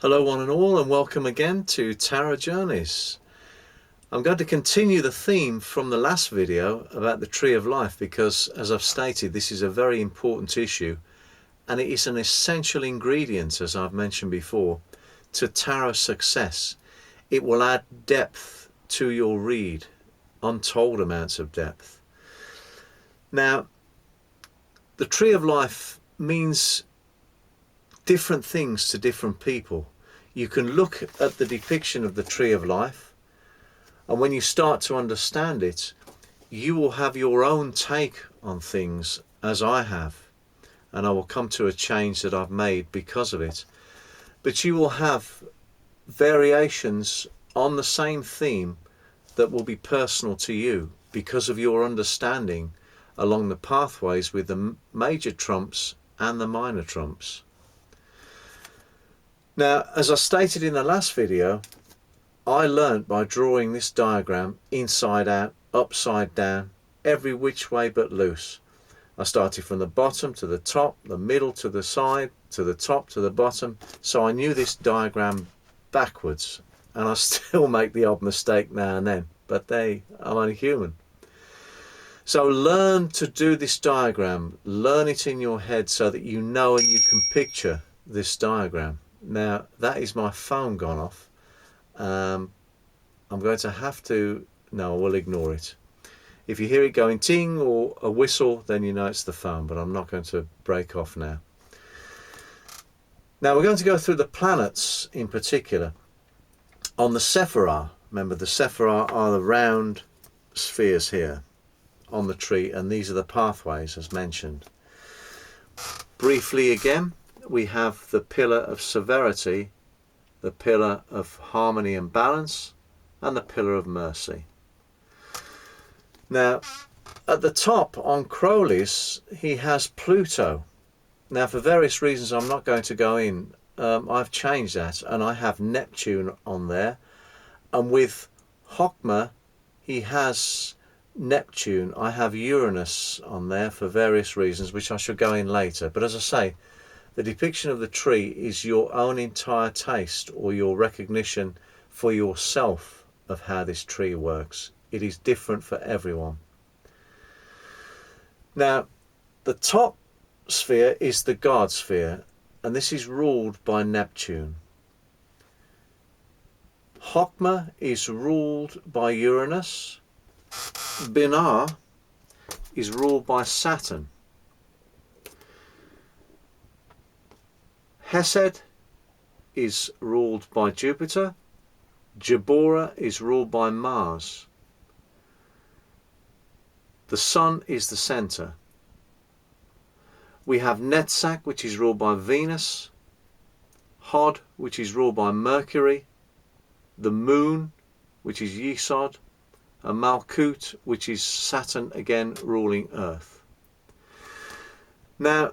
Hello one and all, and welcome again to Tarot Journeys. I'm going to continue the theme from the last video about the Tree of Life because, as I've stated, this is a very important issue and it is an essential ingredient, as I've mentioned before, to tarot success. It will add depth to your read, untold amounts of depth. Now, the Tree of Life means different things to different people. You can look at the depiction of the Tree of Life, and when you start to understand it, you will have your own take on things, as I have, and I will come to a change that I've made because of it. But you will have variations on the same theme that will be personal to you because of your understanding along the pathways with the major trumps and the minor trumps. Now, as I stated in the last video, I learnt by drawing this diagram inside out, upside down, every which way but loose. I started from the bottom to the top, the middle to the side, to the top to the bottom, so I knew this diagram backwards, and I still make the odd mistake now and then, but I'm only human. So learn to do this diagram, learn it in your head so that you know and you can picture this diagram. Now, that is my phone gone off. I'm going to have to, no, I will ignore it. If you hear it going ting or a whistle, then you know it's the phone, but I'm not going to break off now. Now, we're going to go through the planets in particular. On the Sephirah, remember the Sephirah are the round spheres here on the tree, and these are the pathways as mentioned. Briefly again, we have the pillar of severity, the pillar of harmony and balance, and the pillar of mercy. Now, at the top on Crowley's, he has Pluto. Now, for various reasons I'm not going to go in, I've changed that, and I have Neptune on there. And with Hochma, he has Neptune. I have Uranus on there for various reasons, which I shall go in later. But as I say, the depiction of the tree is your own entire taste or your recognition for yourself of how this tree works. It is different for everyone. Now, the top sphere is the guard sphere, and this is ruled by Neptune. Hochma is ruled by Uranus. Binah is ruled by Saturn. Hesed is ruled by Jupiter. Jabora is ruled by Mars. The Sun is the center. We have Netzach, which is ruled by Venus. Hod, which is ruled by Mercury. The Moon, which is Yesod. And Malkut, which is Saturn, again ruling Earth. Now,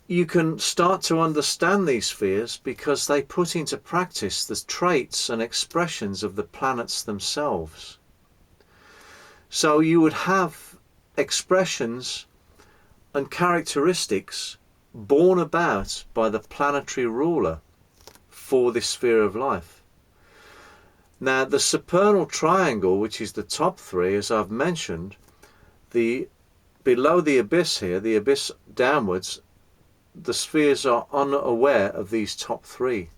you can start to understand these spheres because they put into practice the traits and expressions of the planets themselves. So you would have expressions and characteristics born about by the planetary ruler for this sphere of life. Now, the supernal triangle, which is the top three, as I've mentioned, below the abyss here, the abyss downwards, the spheres are unaware of these top three.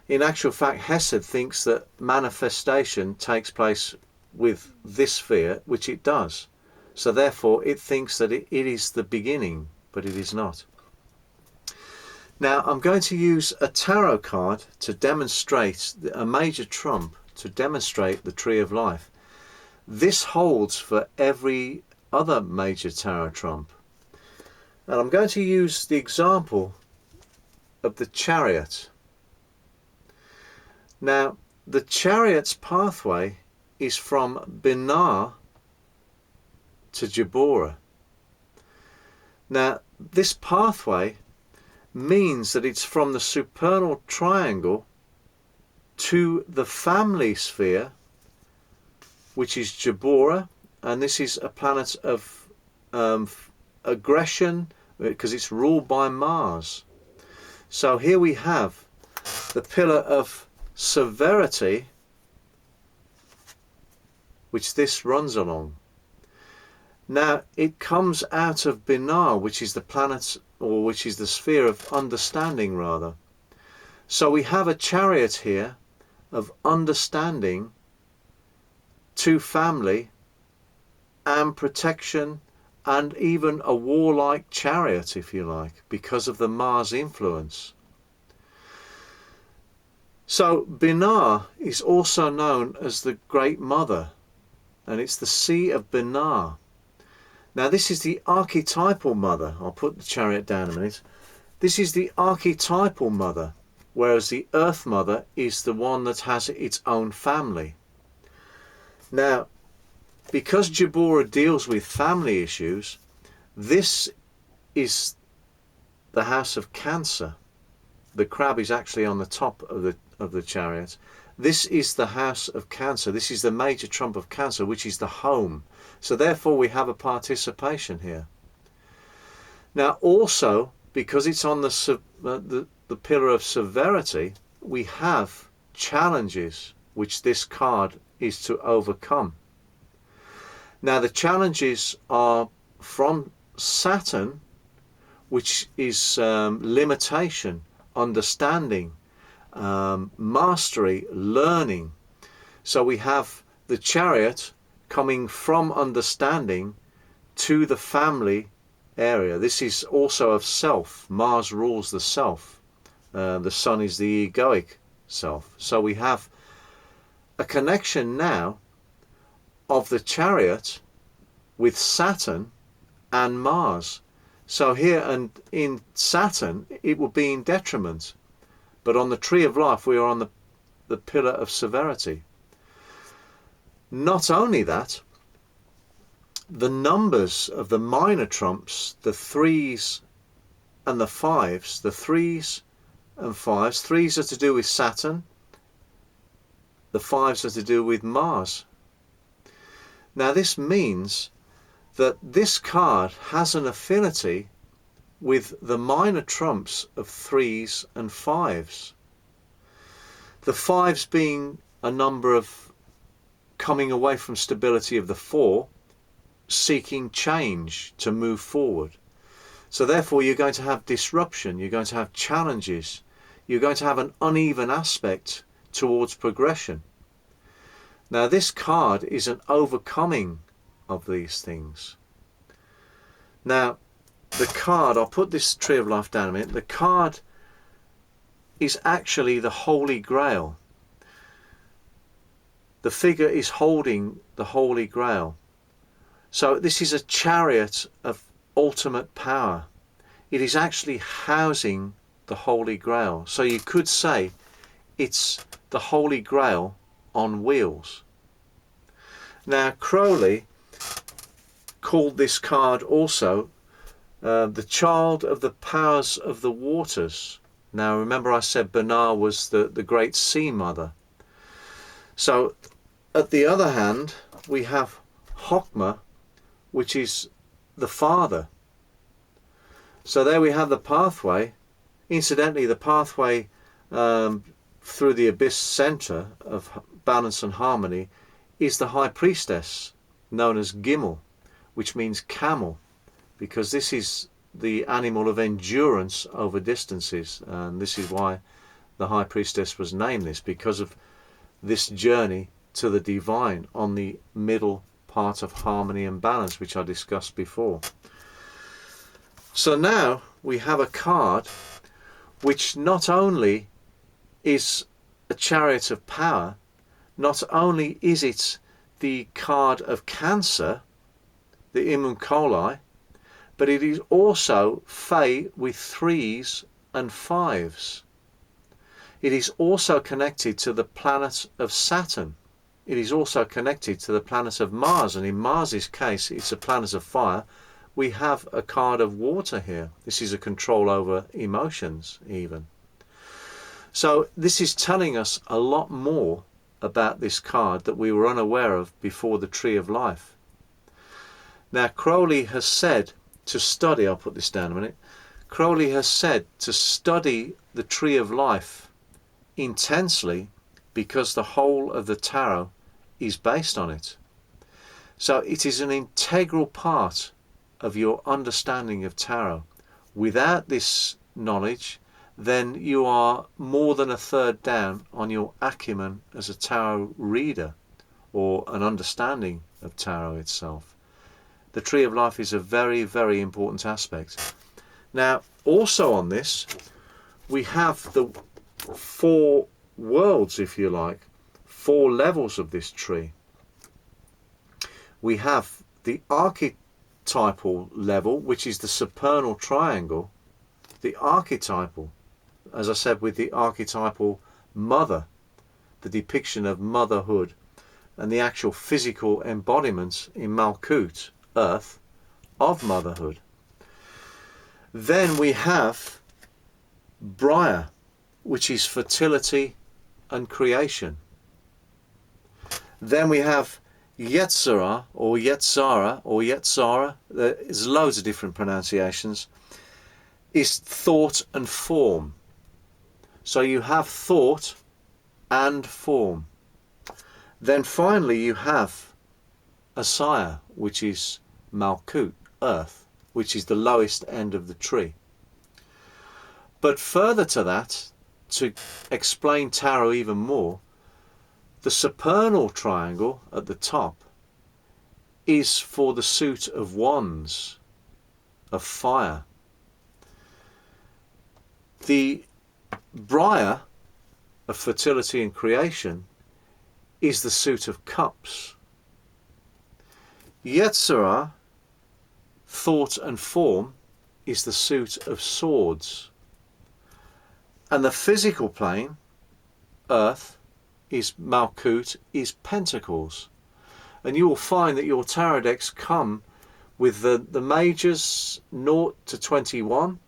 In actual fact, Hesed thinks that manifestation takes place with this sphere, which it does. So therefore, it thinks that it is the beginning, but it is not. Now, I'm going to use a tarot card to demonstrate a major trump, to demonstrate the Tree of Life. This holds for every other major tarot trump. And I'm going to use the example of the Chariot. Now, the Chariot's pathway is from Binah to Jabora. Now, this pathway means that it's from the supernal triangle to the family sphere, which is Jabora, and this is a planet of aggression because it's ruled by Mars. So here we have the pillar of severity, which this runs along. Now, it comes out of Binah, which is the planet, or which is the sphere of understanding, rather. So we have a chariot here of understanding to family and protection, and even a warlike chariot, if you like, because of the Mars influence. So Binah is also known as the Great Mother, and it's the Sea of Binah. Now this is the archetypal mother. I'll put the chariot down a minute. This is the archetypal mother, whereas the Earth Mother is the one that has its own family. Now, because Jabura deals with family issues, this is the house of Cancer. The crab is actually on the top of the chariot. This is the house of Cancer. This is the major trump of Cancer, which is the home. So therefore we have a participation here. Now also, because it's on the pillar of severity, we have challenges which this card is to overcome. Now the challenges are from Saturn, which is limitation, understanding, mastery, learning. So we have the chariot coming from understanding to the family area. This is also of self. Mars rules the self. The Sun is the egoic self. So we have a connection now of the chariot with Saturn and Mars. So here and in Saturn it will be in detriment, but on the tree of life we are on the pillar of severity. Not only that, the numbers of the minor trumps, the 3s and the 5s, the 3s and 5s, 3s are to do with Saturn, the 5s are to do with Mars. Now this means that this card has an affinity with the minor trumps of 3s and 5s. The 5s being a number of coming away from stability of the 4, seeking change to move forward. So therefore you're going to have disruption, you're going to have challenges, you're going to have an uneven aspect towards progression. Now this card is an overcoming of these things. Now the card, I'll put this tree of life down a minute, the card is actually the Holy Grail. The figure is holding the Holy Grail. So this is a chariot of ultimate power. It is actually housing the Holy Grail. So you could say it's the Holy Grail on wheels. Now Crowley called this card also the child of the powers of the waters. Now remember I said Binah was the great sea mother. So at the other hand we have Hokmah, which is the father. So there we have the pathway. Incidentally, the pathway through the abyss center of balance and harmony is the high priestess, known as Gimel, which means camel, because this is the animal of endurance over distances, and this is why the high priestess was named this, because of this journey to the divine on the middle part of harmony and balance, which I discussed before. So now we have a card which not only is a chariot of power, not only is it the card of Cancer, the Imum Coli, but it is also Fae with 3s and 5s. It is also connected to the planet of Saturn. It is also connected to the planet of Mars, and in Mars's case it's a planet of fire. We have a card of water here. This is a control over emotions even. So this is telling us a lot more about this card that we were unaware of before the Tree of Life. Now Crowley has said to study, I'll put this down a minute, Crowley has said to study the Tree of Life intensely because the whole of the tarot is based on it. So it is an integral part of your understanding of tarot. Without this knowledge, then you are more than a third down on your acumen as a tarot reader or an understanding of tarot itself. The Tree of Life is a very, very important aspect. Now, also on this, we have the 4 worlds, if you like, 4 levels of this tree. We have the archetypal level, which is the supernal triangle. The archetypal, as I said, with the archetypal mother, the depiction of motherhood, and the actual physical embodiment in Malkut, earth, of motherhood. Then we have Briar, which is fertility and creation. Then we have Yetzirah or Yetzara or Yetzara, there's loads of different pronunciations, is thought and form. So you have thought and form. Then finally you have Asaya, which is Malkut, earth, which is the lowest end of the tree. But further to that, to explain tarot even more, the supernal triangle at the top is for the suit of wands, of fire. The briar of fertility and creation is the suit of cups. Yetzirah, thought and form, is the suit of swords. And the physical plane, earth, is Malkut, is pentacles. And you will find that your tarot decks come with the majors 0 to 21.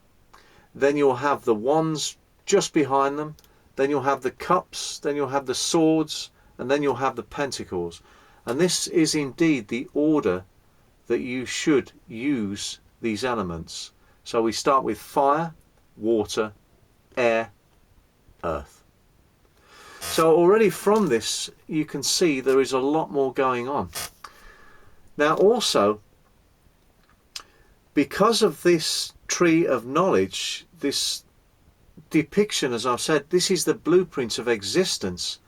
Then you'll have the wands just behind them. Then you'll have the cups. Then you'll have the swords. And then you'll have the pentacles. And this is indeed the order that you should use these elements. So we start with fire, water, air, earth. So already from this you can see there is a lot more going on. Now also, because of this tree of knowledge, this depiction, as I've said, this is the blueprint of existence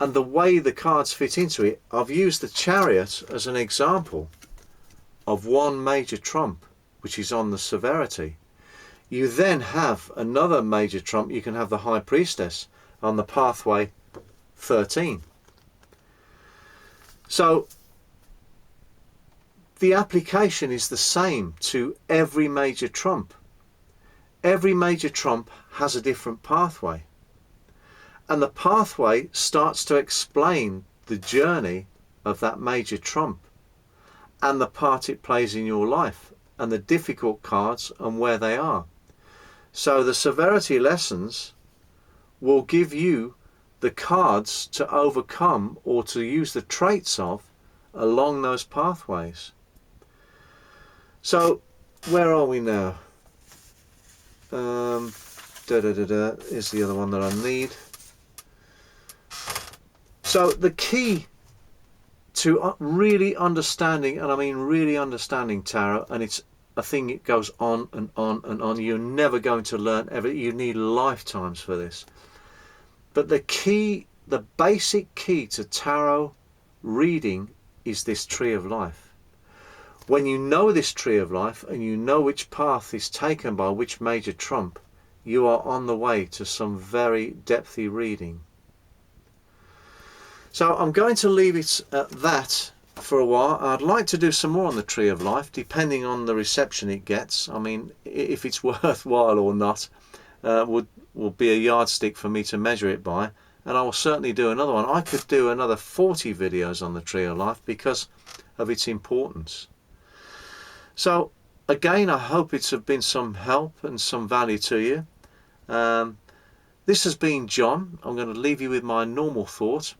and the way the cards fit into it. I've used the Chariot as an example of one major trump, which is on the severity. You then have another major trump. You can have the High Priestess on the pathway 13. So the application is the same to every major trump. Every major trump has a different pathway. And the pathway starts to explain the journey of that major trump and the part it plays in your life and the difficult cards and where they are. So the severity lessons will give you the cards to overcome or to use the traits of along those pathways. So where are we now? Is the other one that I need. So the key to really understanding, and I mean really understanding tarot, and it's a thing that goes on and on and on. You're never going to learn ever. You need lifetimes for this. But the key, the basic key to tarot reading is this tree of life. When you know this tree of life and you know which path is taken by which major trump, you are on the way to some very depthy reading. So I'm going to leave it at that for a while. I'd like to do some more on the tree of life, depending on the reception it gets. I mean, if it's worthwhile or not, will be a yardstick for me to measure it by, and I will certainly do another one. I could do another 40 videos on the tree of life because of its importance. So again, I hope it's been some help and some value to you. This has been John. I'm going to leave you with my normal thought,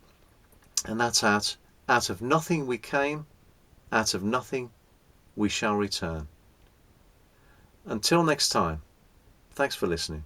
and that's out of nothing we came, out of nothing we shall return. Until next time, thanks for listening.